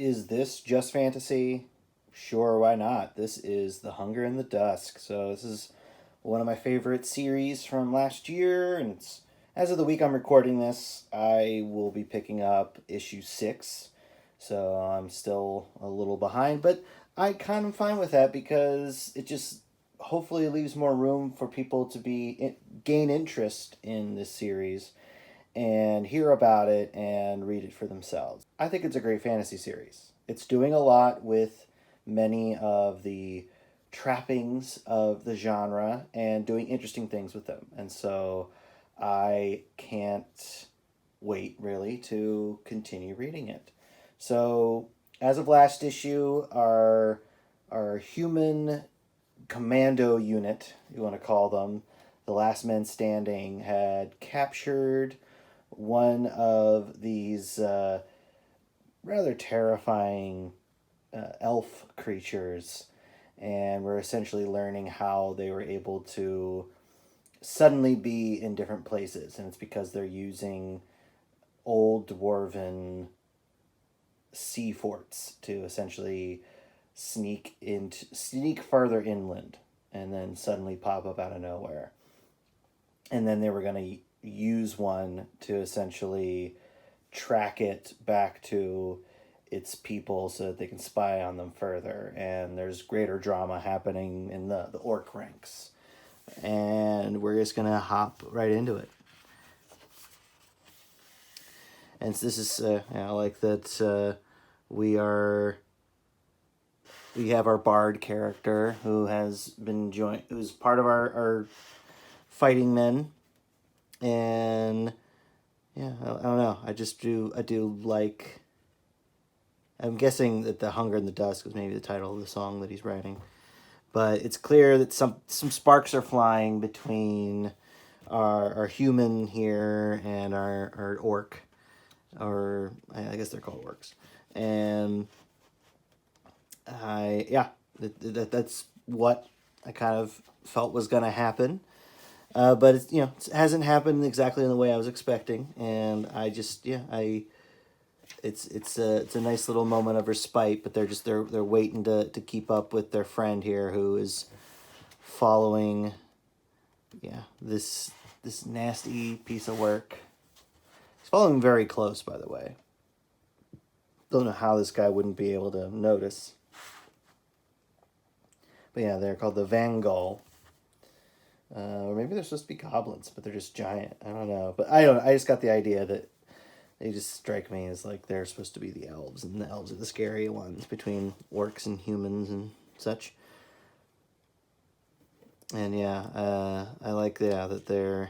is this just fantasy? Sure, why not? This is The Hunger in the Dusk. So this is one of my favorite series from last year, and it's as of the week I'm recording this, I will be picking up issue 6. So I'm still a little behind, but I kind of fine with that because it just hopefully leaves more room for people to gain interest in this series and hear about it and read it for themselves. I think it's a great fantasy series. It's doing a lot with many of the trappings of the genre and doing interesting things with them. And so I can't wait really to continue reading it. So as of last issue, our human commando unit, you want to call them, the last men standing, had captured one of these rather terrifying elf creatures, and we're essentially learning how they were able to suddenly be in different places, and it's because they're using old dwarven sea forts to essentially sneak further inland and then suddenly pop up out of nowhere. And then they were going to use one to essentially track it back to its people so that they can spy on them further. And there's greater drama happening in the orc ranks. And we're just going to hop right into it. And so this is, I like that we have our bard character who has been who's part of our fighting men. And yeah, I don't know. I do like. I'm guessing that The Hunger in the Dusk was maybe the title of the song that he's writing, but it's clear that some sparks are flying between our human here and our orc, or I guess they're called orcs, and that's what I kind of felt was going to happen. But it hasn't happened exactly in the way I was expecting, and it's a nice little moment of respite. But they're waiting to keep up with their friend here, who is following, this nasty piece of work. He's following very close, by the way. Don't know how this guy wouldn't be able to notice. But yeah, they're called the Vangol. Or maybe they're supposed to be goblins, but they're just giant. I don't know. But I just got the idea that they just strike me as like they're supposed to be the elves, and the elves are the scary ones between orcs and humans and such. And I like that they're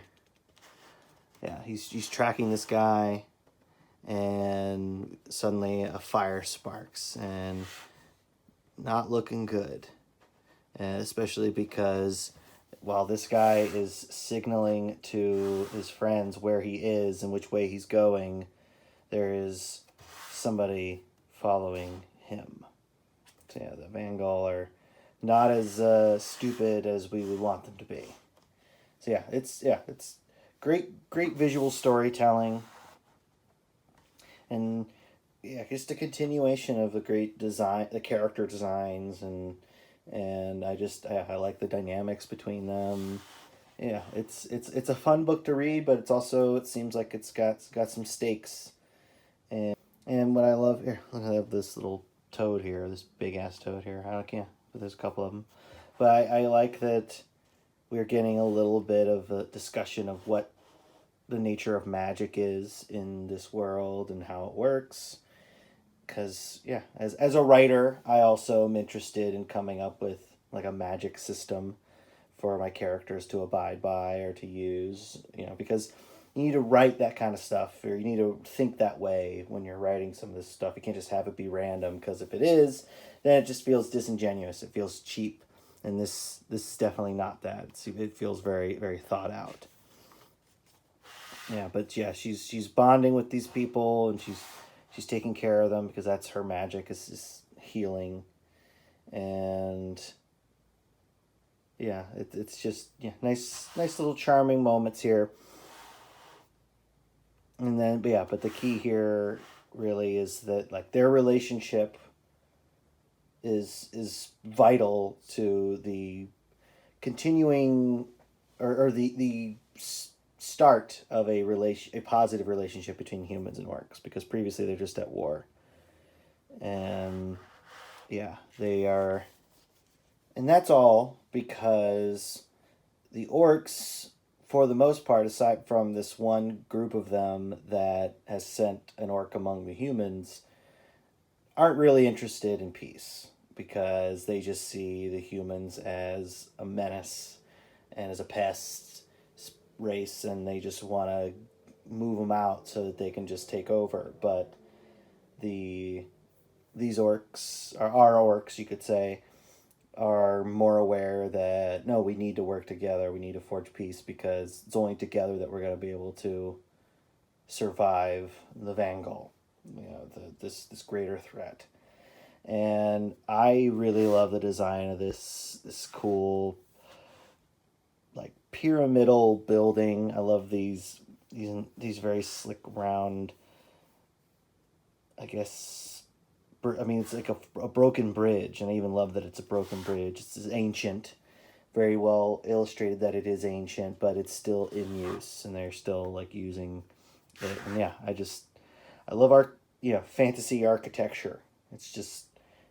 he's tracking this guy, and suddenly a fire sparks, and not looking good, especially because while this guy is signaling to his friends where he is and which way he's going, there is somebody following him. So yeah, the Vangol are not as stupid as we would want them to be. So it's great visual storytelling, and just a continuation of the great design, the character designs, and I like the dynamics between them. Yeah, it's a fun book to read, but it seems like it's got some stakes. And what I love here, look, I have this little toad here, this big ass toad here. But there's a couple of them. But I like that we're getting a little bit of a discussion of what the nature of magic is in this world and how it works. Because as a writer, I also am interested in coming up with like a magic system for my characters to abide by or to use, because you need to write that kind of stuff, or you need to think that way when you're writing some of this stuff. You can't just have it be random, because if it is, then it just feels disingenuous. It feels cheap, and this is definitely not that. It feels very, very thought out. Yeah, but she's bonding with these people, and she's taking care of them because that's her magic is healing, and it's just nice little charming moments here. And then but the key here really is that like their relationship is vital to the continuing or the start of a positive relationship between humans and orcs, because previously they're just at war. And yeah, they are, and that's all because the orcs, for the most part, aside from this one group of them that has sent an orc among the humans, aren't really interested in peace because they just see the humans as a menace and as a pest race, and they just want to move them out so that they can just take over. But these orcs, or our orcs, you could say, are more aware that no, we need to work together. We need to forge peace because it's only together that we're going to be able to survive the Vangal, this greater threat. And I really love the design of this cool, like, pyramidal building. I love these very slick round, I guess. I mean, it's like a broken bridge, and I even love that it's a broken bridge. It's ancient, very well illustrated that it is ancient, but it's still in use, and they're still like using it. And yeah, I love fantasy architecture. It's just,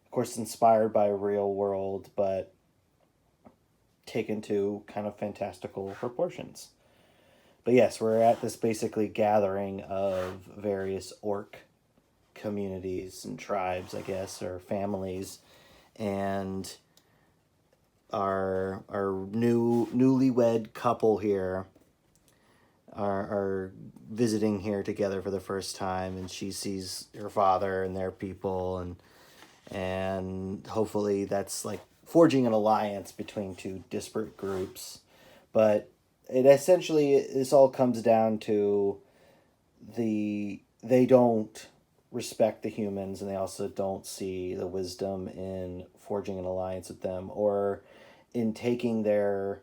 of course, inspired by real world, but taken to kind of fantastical proportions. But yes, we're at this basically gathering of various orc communities and tribes, I guess, or families, and our newlywed couple here are visiting here together for the first time, and she sees her father and their people, and hopefully that's like forging an alliance between two disparate groups. But it essentially, this all comes down to they don't respect the humans, and they also don't see the wisdom in forging an alliance with them or in taking their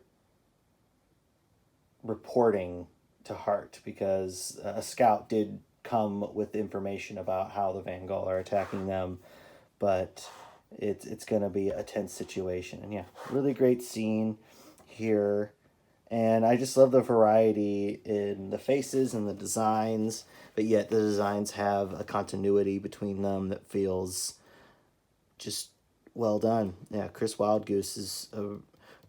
reporting to heart, because a scout did come with information about how the Vangal are attacking them, but it's going to be a tense situation. And yeah, really great scene here. And I just love the variety in the faces and the designs, but yet the designs have a continuity between them that feels just well done. Yeah, Chris Wildgoose is a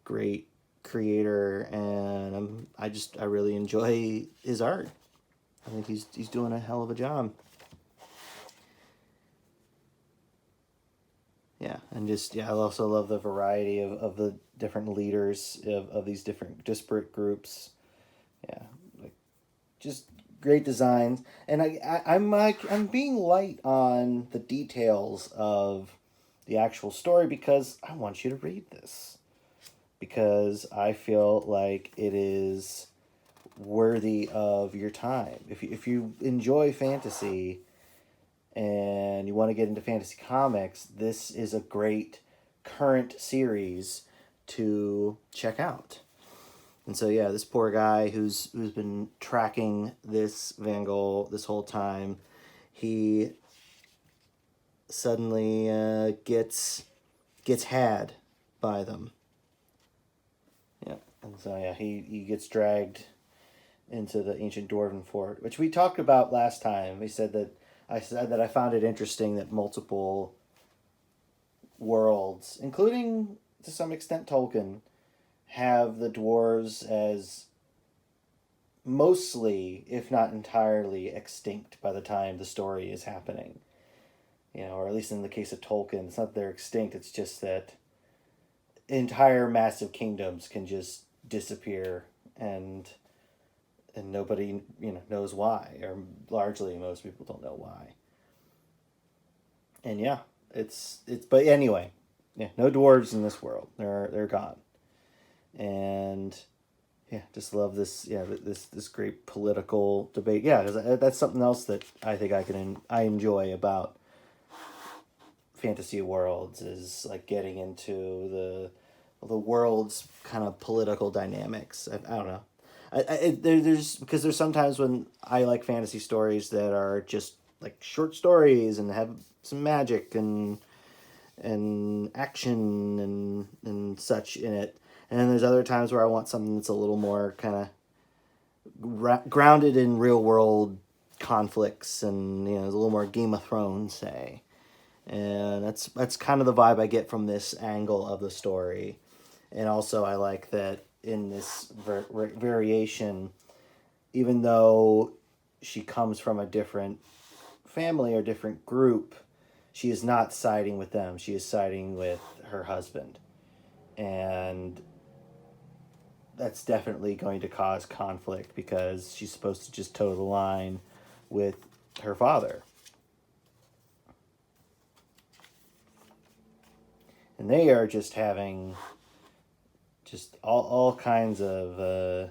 great creator, and I really enjoy his art. I think he's doing a hell of a job. Yeah, and just, I also love the variety of the different leaders of these different disparate groups. Yeah, like, just great designs. And I'm being light on the details of the actual story because I want you to read this, because I feel like it is worthy of your time. If you enjoy fantasy and you want to get into fantasy comics, this is a great current series to check out. And so yeah, this poor guy who's been tracking this Vangal this whole time, he suddenly gets had by them. Yeah, and so yeah, he gets dragged into the ancient dwarven fort, which we talked about last time. I said that I found it interesting that multiple worlds, including to some extent Tolkien, have the dwarves as mostly, if not entirely, extinct by the time the story is happening. Or at least in the case of Tolkien, it's not that they're extinct, it's just that entire massive kingdoms can just disappear, and nobody knows why, or largely most people don't know why. And yeah, it's but anyway, yeah, no dwarves in this world. They're gone. And yeah, just love this. Yeah, this great political debate. Yeah, because that's something else that I think I enjoy about fantasy worlds, is like getting into the world's kind of political dynamics. I don't know. There's because there's sometimes when I like fantasy stories that are just like short stories and have some magic and action and such in it. And then there's other times where I want something that's a little more kind of grounded in real world conflicts, and there's a little more Game of Thrones, say. And that's kind of the vibe I get from this angle of the story. And also I like that in this variation, even though she comes from a different family or different group, she is not siding with them. She is siding with her husband. And that's definitely going to cause conflict because she's supposed to just toe the line with her father. And they are just having just all kinds of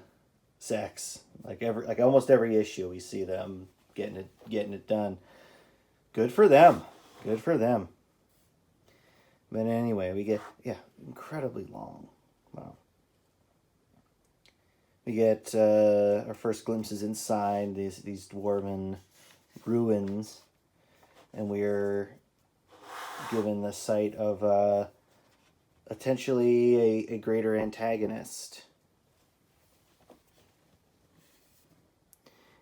sex. Like almost every issue we see them getting it done. Good for them. Good for them. But anyway, we get incredibly long. Wow. We get our first glimpses inside these dwarven ruins, and we're given the sight of potentially a greater antagonist.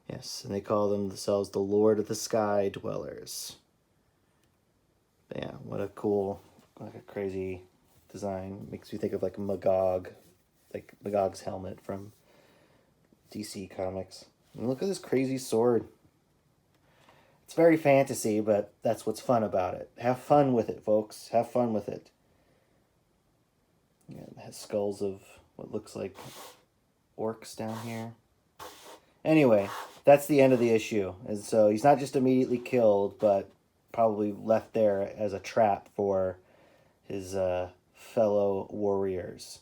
Yes, and they call themselves the Lord of the Sky Dwellers. But yeah, what a cool, like a crazy design. Makes me think of like Magog, like Magog's helmet from DC Comics. And look at this crazy sword. It's very fantasy, but that's what's fun about it. Have fun with it, folks. Have fun with it. Yeah, it has skulls of what looks like orcs down here. Anyway, that's the end of the issue. And so he's not just immediately killed, but probably left there as a trap for his fellow warriors.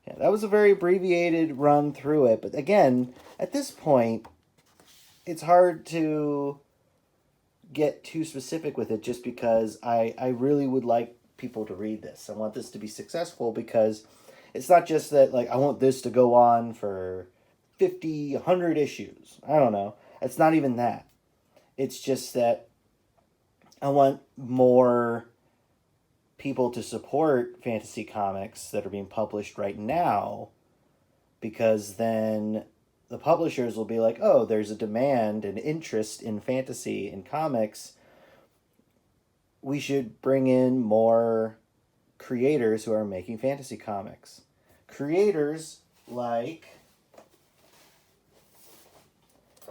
Yeah, that was a very abbreviated run through it. But again, at this point, it's hard to get too specific with it just because I really would like people to read this. I want this to be successful because it's not just that, like, I want this to go on for 50, 100 issues. I don't know. It's not even that. It's just that I want more people to support fantasy comics that are being published right now, because then the publishers will be like, oh, there's a demand and interest in fantasy and comics. We should bring in more creators who are making fantasy comics. Creators like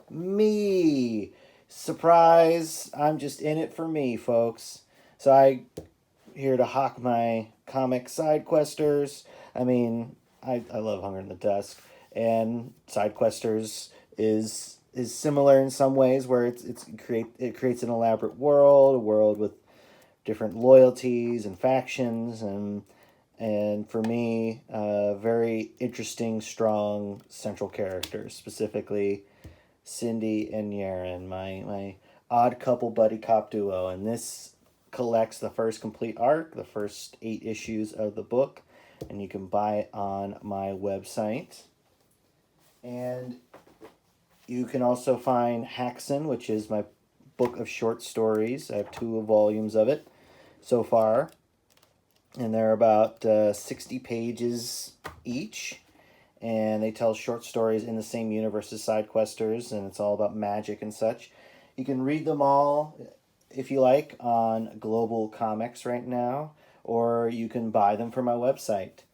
me. Surprise, I'm just in it for me, folks. So I'm here to hawk my comic side questers. I mean, I love Hunger in the Dusk, and side questers is similar in some ways, where it creates an elaborate world, a world with different loyalties and factions, and for me, very interesting, strong central characters, specifically Cindy and Yaren, my odd couple buddy cop duo. And this collects the first complete arc, the first 8 issues of the book, and you can buy it on my website. And you can also find Haxon, which is my book of short stories. I have 2 volumes of it so far, and they're about 60 pages each, and they tell short stories in the same universe as side questers, and it's all about magic and such. You can read them all, if you like, on Global Comics right now, or you can buy them from my website.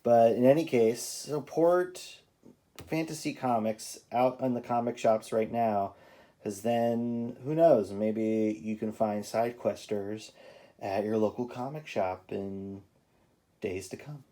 But in any case, support fantasy comics out on the comic shops right now, because then, who knows, maybe you can find side questers at your local comic shop in days to come.